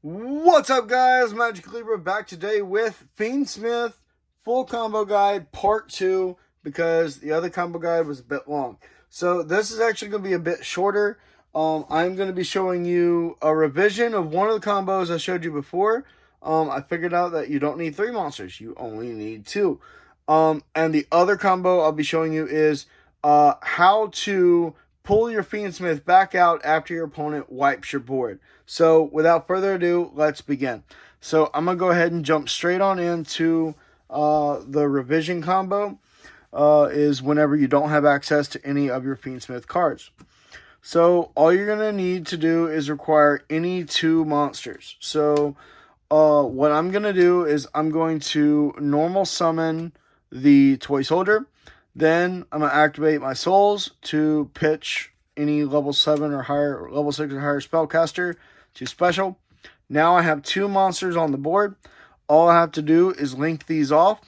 What's up, guys? Magic Libra back today with Fiendsmith full combo guide part 2 because the other combo guide was a bit long. So this is actually going to be a bit shorter. I'm going to be showing you a revision of one of the combos I showed you before. I figured out that you don't need 3 monsters. You only need 2. And the other combo I'll be showing you is how to pull your Fiendsmith back out after your opponent wipes your board. So without further ado, let's begin. So I'm going to go ahead and jump straight on into the revision combo. Is whenever you don't have access to any of your Fiendsmith cards. So all you're going to need to do is require any 2 monsters. So what I'm going to do is I'm going to normal summon the Toy Soldier. Then I'm going to activate my souls to pitch any level 7 or higher, level 6 or higher spellcaster to special. Now I have 2 monsters on the board. All I have to do is link these off.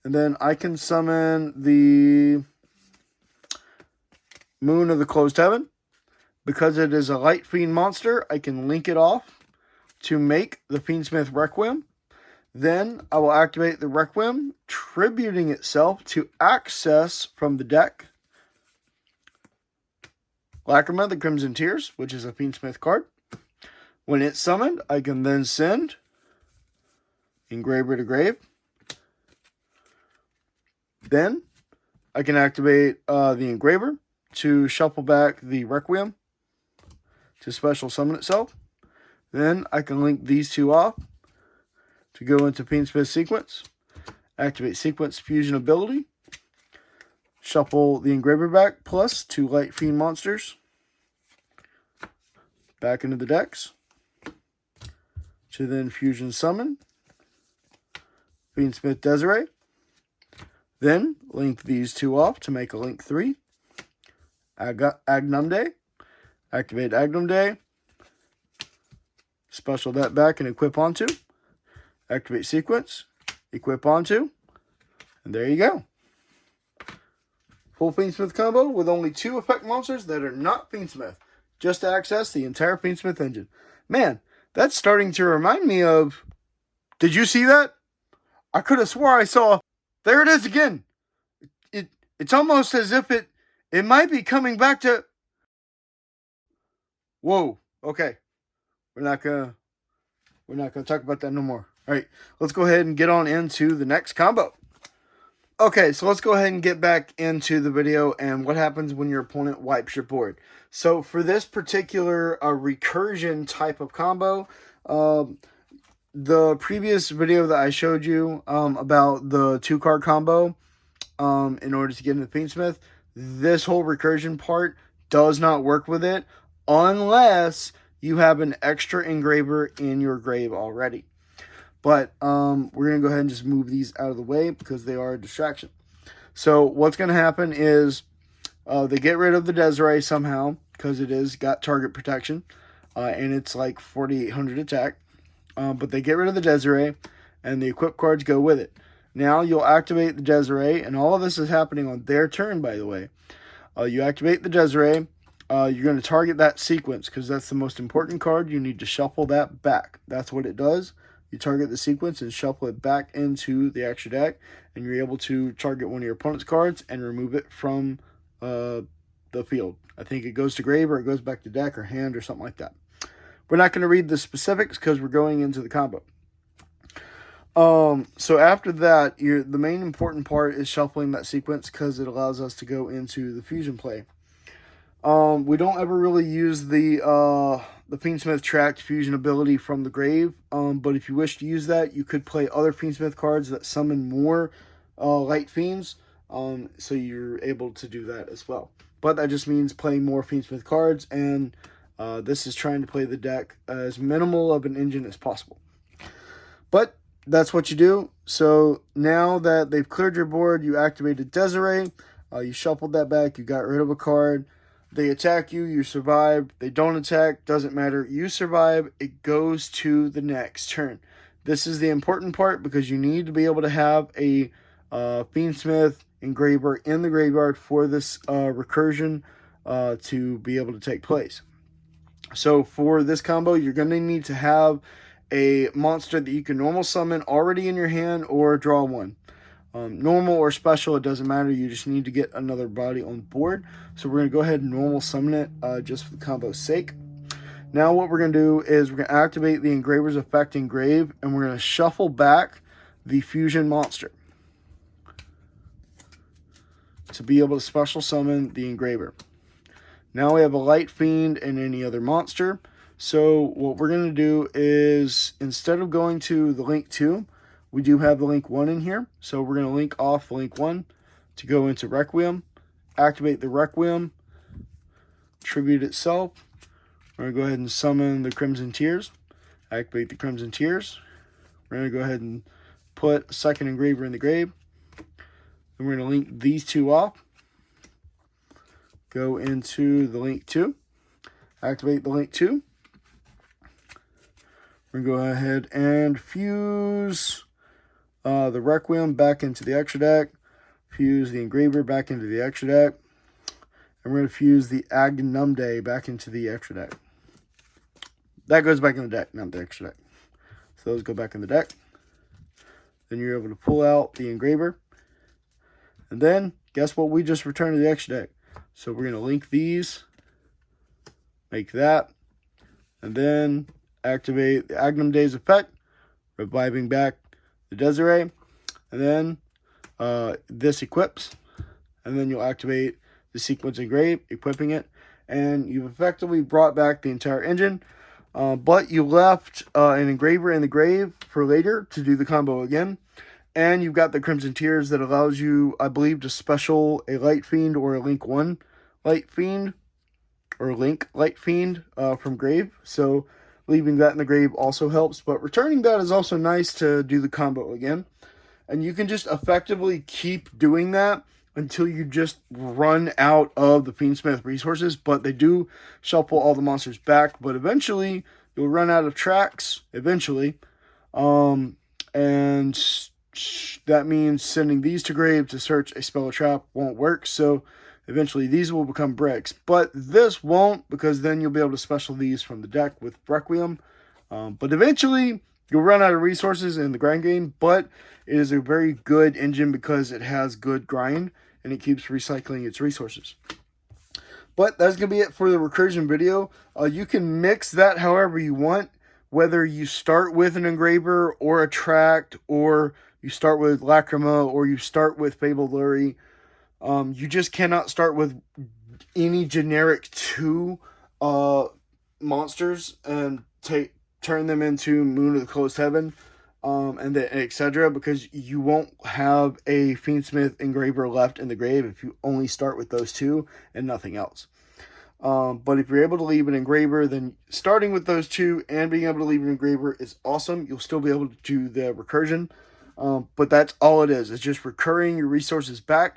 And then I can summon the Moon of the Closed Heaven. Because it is a Light Fiend monster, I can link it off to make the Fiendsmith Requiem. Then I will activate the Requiem, tributing itself to access from the deck Lacrima, the Crimson Tears, which is a Fiendsmith card. When it's summoned, I can then send Engraver to grave. Then I can activate the Engraver to shuffle back the Requiem to special summon itself. Then I can link these 2 off to go into Fiendsmith sequence, activate sequence fusion ability, shuffle the Engraver back, plus 2 Light Fiend monsters back into the decks, to then fusion summon Fiendsmith Desiree. Then link these 2 off to make a link 3, Agnum Day, activate Agnum Day, special that back and equip onto. Activate sequence, equip onto, and there you go. Full Fiendsmith combo with only 2 effect monsters that are not Fiendsmith, just to access the entire Fiendsmith engine. Man, that's starting to remind me of... Did you see that? I could have swore I saw... There it is again. It's almost as if it might be coming back to... Whoa, okay. We're not gonna talk about that no more. All right, let's go ahead and get on into the next combo. Okay, so let's go ahead and get back into the video and what happens when your opponent wipes your board. So for this particular recursion type of combo, the previous video that I showed you about the 2-card combo in order to get into Fiendsmith, this whole recursion part does not work with it unless you have an extra engraver in your grave already. But we're going to go ahead and just move these out of the way because they are a distraction. So what's going to happen is they get rid of the Desiree somehow because it is got target protection. And it's like 4,800 attack. But they get rid of the Desiree and the equip cards go with it. Now you'll activate the Desiree, and all of this is happening on their turn, by the way. You activate the Desiree. You're going to target that sequence because that's the most important card. You need to shuffle that back. That's what it does. You target the sequence and shuffle it back into the extra deck, and you're able to target one of your opponent's cards and remove it from the field. I think it goes to grave or it goes back to deck or hand or something like that. We're not going to read the specifics because we're going into the combo. So after that, the main important part is shuffling that sequence because it allows us to go into the fusion play. We don't ever really use the Fiendsmith tracked fusion ability from the grave, but if you wish to use that, you could play other Fiendsmith cards that summon more Light Fiends, so you're able to do that as well. But that just means playing more Fiendsmith cards, and this is trying to play the deck as minimal of an engine as possible. But that's what you do. So now that they've cleared your board, you activated Desiree, you shuffled that back, you got rid of a card. They attack you, you survive. They don't attack, doesn't matter. You survive, it goes to the next turn. This is the important part because you need to be able to have a Fiendsmith engraver in the graveyard for this recursion to be able to take place. So for this combo, you're going to need to have a monster that you can normal summon already in your hand or draw one. Normal or special, it doesn't matter. You just need to get another body on board. So we're going to go ahead and normal summon it just for the combo's sake. Now what we're going to do is we're going to activate the Engraver's Effect Engrave, and we're going to shuffle back the Fusion monster to be able to special summon the Engraver. Now we have a Light Fiend and any other monster. So what we're going to do is, instead of going to the Link 2, we do have the Link 1 in here. So we're going to link off the Link 1 to go into Requiem, activate the Requiem, tribute itself. We're going to go ahead and summon the Crimson Tears, activate the Crimson Tears. We're going to go ahead and put a second Engraver in the grave. Then we're going to link these two off. Go into the Link 2, activate the Link 2. We're going to go ahead and fuse the Requiem back into the extra deck, fuse the Engraver back into the extra deck, and we're going to fuse the Agnumde back into the extra deck. That goes back in the deck, not the extra deck. So those go back in the deck. Then you're able to pull out the Engraver. And then, guess what we just returned to the extra deck? So we're going to link these, make that, and then activate the Agnumde's effect, reviving back the Desiree, and then this equips, and then you'll activate the Sequence Engrave, equipping it, and you've effectively brought back the entire engine, but you left an Engraver in the grave for later to do the combo again. And you've got the Crimson Tears that allows you, I believe, to special a Light Fiend or a Link 1 Light Fiend, or Link Light Fiend from grave. So leaving that in the grave also helps, but returning that is also nice to do the combo again. And you can just effectively keep doing that until you just run out of the Fiendsmith resources, but they do shuffle all the monsters back, but eventually you'll run out of tracks, eventually. And that means sending these to grave to search a spell or trap won't work, so eventually these will become bricks. But this won't, because then you'll be able to special these from the deck with Requiem. But eventually you'll run out of resources in the grind game, but it is a very good engine because it has good grind and it keeps recycling its resources. But that's going to be it for the Recursion video. You can mix that however you want, whether you start with an Engraver or a Tract, or you start with Lacrima, or you start with Fabled Lurie. You just cannot start with any generic 2 monsters and turn them into Moon of the Closed Heaven, and then etc., because you won't have a Fiendsmith Engraver left in the grave if you only start with those 2 and nothing else. But if you're able to leave an Engraver, then starting with those 2 and being able to leave an Engraver is awesome. You'll still be able to do the Recursion, but that's all it is. It's just recurring your resources back,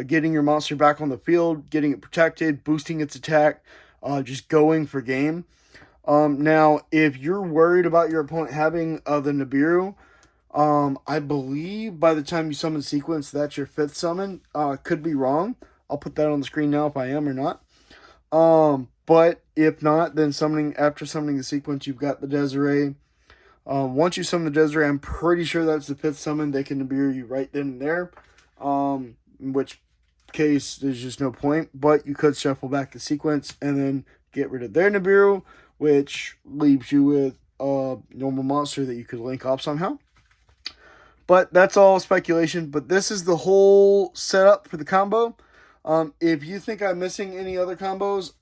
getting your monster back on the field, getting it protected, boosting its attack, just going for game. Now, if you're worried about your opponent having the Nibiru, I believe by the time you summon Sequence, that's your 5th summon. Could be wrong. I'll put that on the screen now if I am or not. But if not, then after summoning the Sequence, you've got the Desiree. Once you summon the Desiree, I'm pretty sure that's the 5th summon. They can Nibiru you right then and there. In which case, there's just no point. But you could shuffle back the Sequence and then get rid of their Nibiru, which leaves you with a normal monster that you could link up somehow. But that's all speculation. But this is the whole setup for the combo. If you think I'm missing any other combos,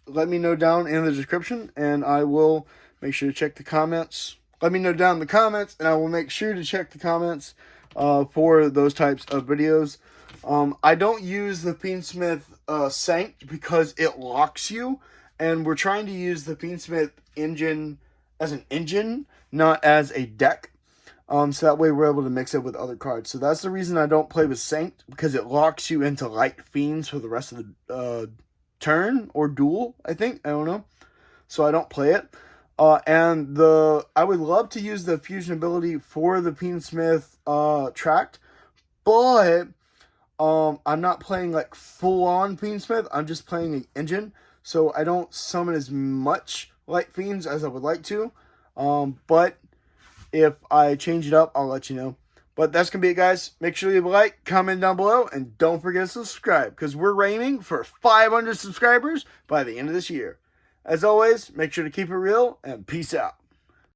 let me know down in the description, and I will make sure to check the comments. Let me know down in the comments, and I will make sure to check the comments for those types of videos. I don't use the Fiendsmith Sanct because it locks you, and we're trying to use the Fiendsmith engine as an engine, not as a deck. So that way we're able to mix it with other cards. So that's the reason I don't play with Sanct, because it locks you into Light Fiends for the rest of the turn, or duel, I think. I don't know. So I don't play it. And I would love to use the fusion ability for the Fiendsmith Tract, but I'm not playing like full-on Fiendsmith. I'm just playing an engine. so I don't summon as much Light Fiends as I would like to. But if I change it up, I'll let you know. But that's going to be it, guys. Make sure you leave a like, comment down below, and don't forget to subscribe, because we're aiming for 500 subscribers by the end of this year. As always, make sure to keep it real, and peace out.